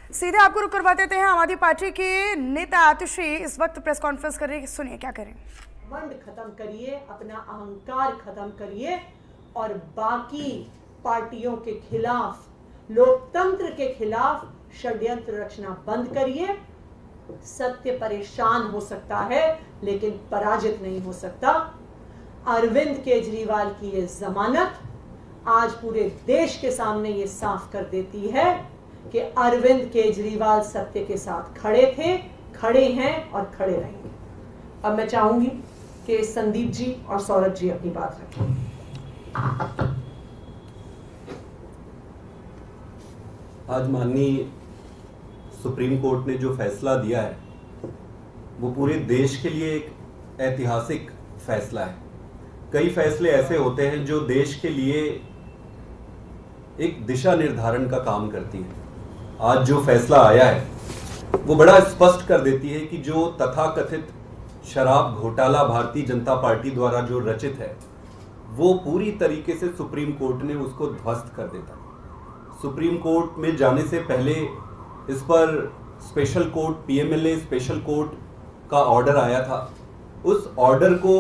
सीधे आपको रुक करवा देते हैं। आम आदमी पार्टी के नेता आतिशी इस वक्त प्रेस कॉन्फ्रेंस कर रहे हैं, सुनिए क्या करें। मंड खत्म करिए, अपना अहंकार खत्म करिए और बाकी पार्टियों के खिलाफ, लोकतंत्र के खिलाफ षड्यंत्र रचना बंद करिए। सत्य परेशान हो सकता है लेकिन पराजित नहीं हो सकता। अरविंद केजरीवाल की ये जमानत आज पूरे देश के सामने ये साफ कर देती है कि अरविंद केजरीवाल सत्य के साथ खड़े थे, खड़े हैं और खड़े रहेंगे। अब मैं चाहूंगी कि संदीप जी और सौरभ जी अपनी बात रखें। आज माननीय सुप्रीम कोर्ट ने जो फैसला दिया है वो पूरे देश के लिए एक ऐतिहासिक फैसला है। कई फैसले ऐसे होते हैं जो देश के लिए एक दिशा निर्धारण का काम करती है। आज जो फैसला आया है वो बड़ा स्पष्ट कर देती है कि जो तथाकथित शराब घोटाला भारतीय जनता पार्टी द्वारा जो रचित है वो पूरी तरीके से सुप्रीम कोर्ट ने उसको ध्वस्त कर देता है। सुप्रीम कोर्ट में जाने से पहले इस पर special court, PMLA special court का ऑर्डर आया था। उस ऑर्डर को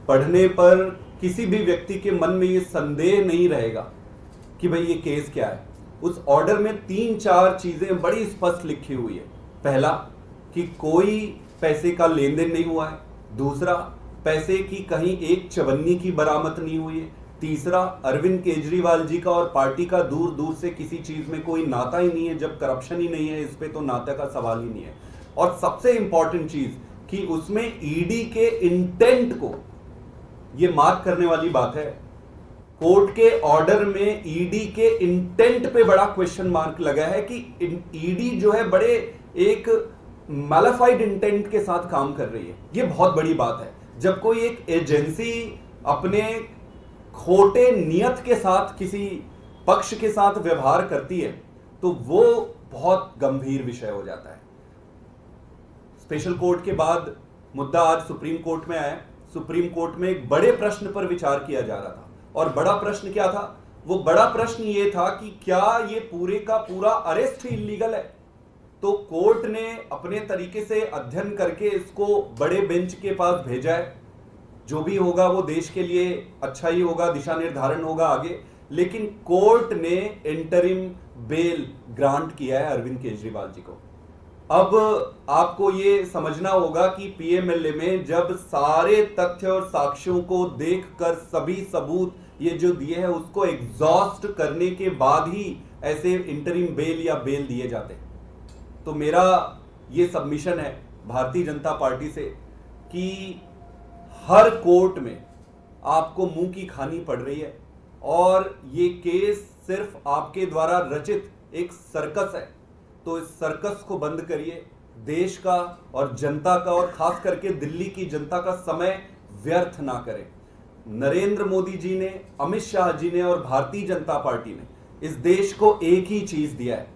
पढ़ने पर किसी भी व्यक्ति के मन में ये संदेह नहीं रहेगा कि भाई ये केस क्या है। उस ऑर्डर में 3-4 चीजें बड़ी स्पष्ट लिखी हुई है। पहला कि कोई पैसे का लेन देन नहीं हुआ है। दूसरा, पैसे की कहीं एक चवन्नी की बरामद नहीं हुई है। तीसरा, अरविंद केजरीवाल जी का और पार्टी का दूर दूर से किसी चीज में कोई नाता ही नहीं है। जब करप्शन ही नहीं है इस पे तो नाता का सवाल ही नहीं है। और सबसे इंपॉर्टेंट चीज कि उसमें ईडी के इंटेंट को ये मार्क करने वाली बात है। कोर्ट के ऑर्डर में ईडी के इंटेंट पे बड़ा क्वेश्चन मार्क लगा है कि ईडी जो है बड़े एक मैलिफाइड इंटेंट के साथ काम कर रही है। ये बहुत बड़ी बात है। जब कोई एक एजेंसी अपने खोटे नियत के साथ किसी पक्ष के साथ व्यवहार करती है तो वो बहुत गंभीर विषय हो जाता है। स्पेशल कोर्ट के बाद मुद्दा आज सुप्रीम कोर्ट में आया। सुप्रीम कोर्ट में एक बड़े प्रश्न पर विचार किया जा रहा था। और बड़ा प्रश्न क्या था? वो बड़ा प्रश्न ये था कि क्या ये पूरे का पूरा अरेस्ट ही इलीगल है। तो कोर्ट ने अपने तरीके से अध्ययन करके इसको बड़े बेंच के पास भेजा है। जो भी होगा वो देश के लिए अच्छा ही होगा, दिशा निर्धारण होगा आगे। लेकिन कोर्ट ने इंटरिम बेल ग्रांट किया है अरविंद केजरीवाल जी को। अब आपको ये समझना होगा कि पीएमएलए में जब सारे तथ्य और साक्ष्यों को देखकर सभी सबूत ये जो दिए हैं उसको एग्जॉस्ट करने के बाद ही ऐसे इंटरिम बेल या बेल दिए जाते हैं। तो मेरा ये सबमिशन है भारतीय जनता पार्टी से कि हर कोर्ट में आपको मुंह की खानी पड़ रही है और ये केस सिर्फ आपके द्वारा रचित एक सर्कस है। तो इस सर्कस को बंद करिए। देश का और जनता का और खास करके दिल्ली की जनता का समय व्यर्थ ना करें। नरेंद्र मोदी जी ने, अमित शाह जी ने और भारतीय जनता पार्टी ने इस देश को एक ही चीज दिया है।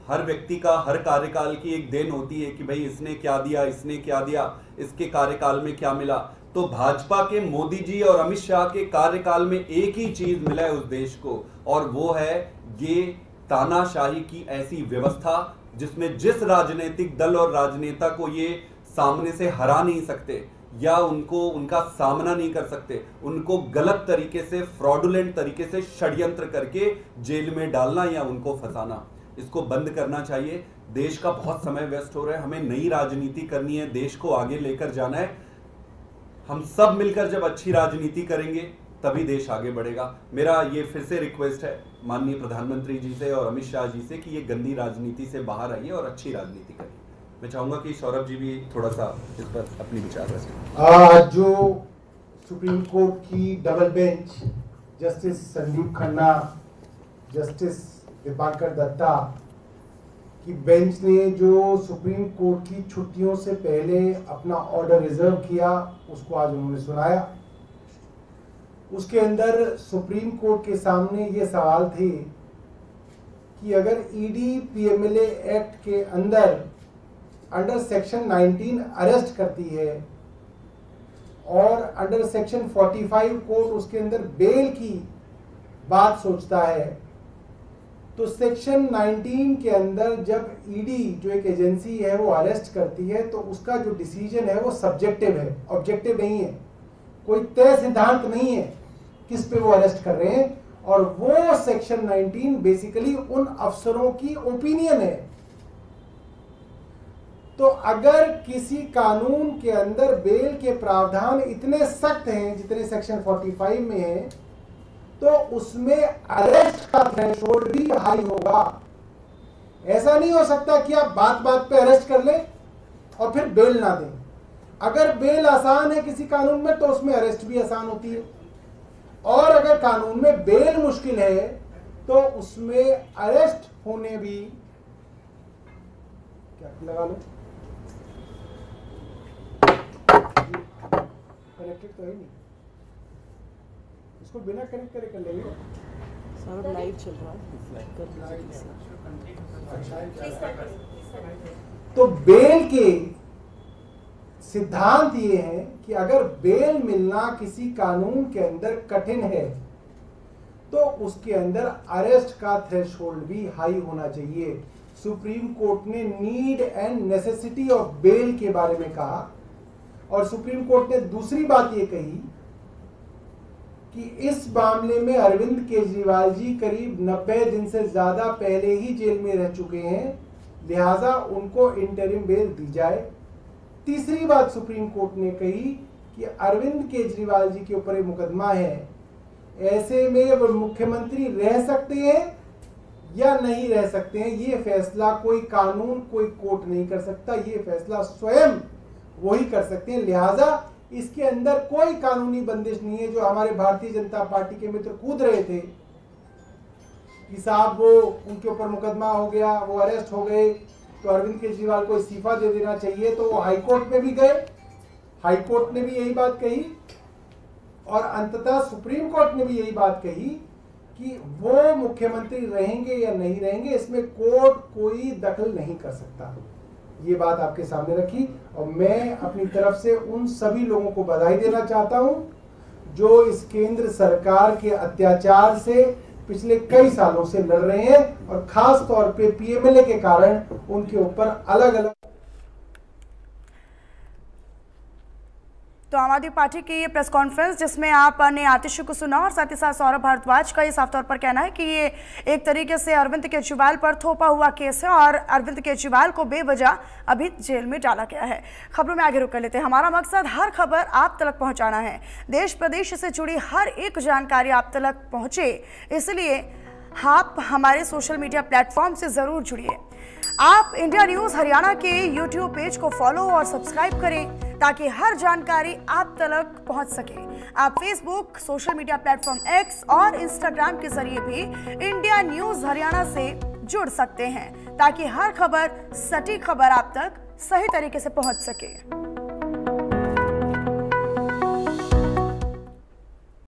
हर व्यक्ति का हर कार्यकाल की एक देन होती है कि भाई इसने क्या दिया, इसने क्या दिया, इसके कार्यकाल में क्या मिला। तो भाजपा के मोदी जी और अमित शाह के कार्यकाल में एक ही चीज मिला है उस देश को, और वो है ये तानाशाही की ऐसी व्यवस्था जिसमें जिस राजनीतिक दल और राजनेता को ये सामने से हरा नहीं सकते या उनका सामना नहीं कर सकते, उनको गलत तरीके से, फ्रॉडुलेंट तरीके से षड्यंत्र करके जेल में डालना या उनको फंसाना, इसको बंद करना चाहिए। देश का बहुत समय वेस्ट हो रहा है। हमें नई राजनीति करनी है, देश को आगे लेकर जाना है। हम सब मिलकर जब अच्छी राजनीति करेंगे तभी देश आगे बढ़ेगा। मेरा ये फिर से रिक्वेस्ट है माननीय प्रधानमंत्री जी से और अमित शाह जी से कि ये गंदी राजनीति से बाहर आइए और अच्छी राजनीति करिए। मैं चाहूंगा कि सौरभ जी भी थोड़ा सा इस पर अपनी विचार रखें। जो सुप्रीम कोर्ट की double bench justice Sandeep Khanna, justice Dipankar Datta की बेंच ने जो सुप्रीम कोर्ट की छुट्टियों से पहले अपना ऑर्डर रिजर्व किया उसको आज उन्होंने सुनाया। उसके अंदर सुप्रीम कोर्ट के सामने ये सवाल थे कि अगर ईडी पीएमएलए एक्ट के अंडर सेक्शन 19 अरेस्ट करती है और अंडर सेक्शन 45 कोर्ट उसके अंदर बेल की बात सोचता है तो सेक्शन 19 के अंदर जब ईडी जो एक एजेंसी है वो अरेस्ट करती है तो उसका जो डिसीजन है वो सब्जेक्टिव है, ऑब्जेक्टिव नहीं है। कोई तय सिद्धांत नहीं है किस पे वो अरेस्ट कर रहे हैं, और वो सेक्शन 19 बेसिकली उन अफसरों की ओपिनियन है। तो अगर किसी कानून के अंदर बेल के प्रावधान इतने सख्त हैं जितने सेक्शन 45 में हैं, तो उसमें अरेस्ट का थ्रेशोल्ड भी हाई होगा। ऐसा नहीं हो सकता कि आप बात बात पे अरेस्ट कर लें और फिर बेल ना दें। अगर बेल आसान है किसी कानून में तो उसमें अरेस्ट भी आसान होती है, और अगर कानून में बेल मुश्किल है तो उसमें अरेस्ट होने भी क्या लगा लो, कनेक्टेड तो है नहीं, इसको बिना कनेक्ट करे कर लेंगे। सर लाइव चल रहा है। तो बेल के सिद्धांत ये है कि अगर बेल मिलना किसी कानून के अंदर कठिन है तो उसके अंदर अरेस्ट का थ्रेशोल्ड भी हाई होना चाहिए। सुप्रीम कोर्ट ने need and necessity of bail के बारे में कहा, और सुप्रीम कोर्ट ने दूसरी बात ये कही कि इस मामले में अरविंद केजरीवाल जी करीब 90 दिन से ज्यादा पहले ही जेल में रह चुके हैं, लिहाजा उनको इंटरिम बेल दी जाए। तीसरी बात सुप्रीम कोर्ट ने कही कि अरविंद केजरीवाल जी के ऊपर एक मुकदमा है, ऐसे में वो मुख्यमंत्री रह सकते हैं या नहीं रह सकते हैं, ये फैसला कोई कानून कोई कोर्ट नहीं कर सकता, ये फैसला स्वयं वही कर सकते हैं। लिहाजा इसके अंदर कोई कानूनी बंदिश नहीं है। जो हमारे भारतीय जनता पार्टी के मित्र कूद रहे थे कि साहब वो उनके ऊपर मुकदमा हो गया, वो अरेस्ट हो गए, तो अरविंद केजरीवाल को इस्तीफा दे देना चाहिए, तो वो हाईकोर्ट में भी गए, हाईकोर्ट ने भी यही बात कही, और अंततः सुप्रीम कोर्ट ने भी यही बात कही कि वो मुख्यमंत्री रहेंगे या नहीं रहेंगे इसमें कोर्ट कोई दखल नहीं कर सकता। ये बात आपके सामने रखी, और मैं अपनी तरफ से उन सभी लोगों को बधाई देना चाहता हूं जो इस केंद्र सरकार के अत्याचार से पिछले कई सालों से लड़ रहे हैं, और खास तौर पे पीएमएलए के कारण उनके ऊपर अलग अलग। तो आम आदमी पार्टी की ये प्रेस कॉन्फ्रेंस जिसमें आपने आतिशी को सुना, और साथ ही साथ सौरभ भारद्वाज का ये साफ तौर पर कहना है कि ये एक तरीके से अरविंद केजरीवाल पर थोपा हुआ केस है और अरविंद केजरीवाल को बेवजह अभी जेल में डाला गया है। खबरों में आगे रुक कर लेते हैं। हमारा मकसद हर खबर आप तक पहुंचाना है, देश प्रदेश से जुड़ी हर एक जानकारी आप तक पहुंचे, इसलिए आप हमारे सोशल मीडिया प्लेटफॉर्म से ज़रूर जुड़िए। आप इंडिया न्यूज़ हरियाणा के यूट्यूब पेज को फॉलो और सब्सक्राइब करें ताकि हर जानकारी आप तक पहुंच सके। आप Facebook, social media platform x और इंस्टाग्राम के जरिए भी इंडिया न्यूज़ हरियाणा से जुड़ सकते हैं ताकि हर खबर, सटीक खबर आप तक सही तरीके से पहुंच सके।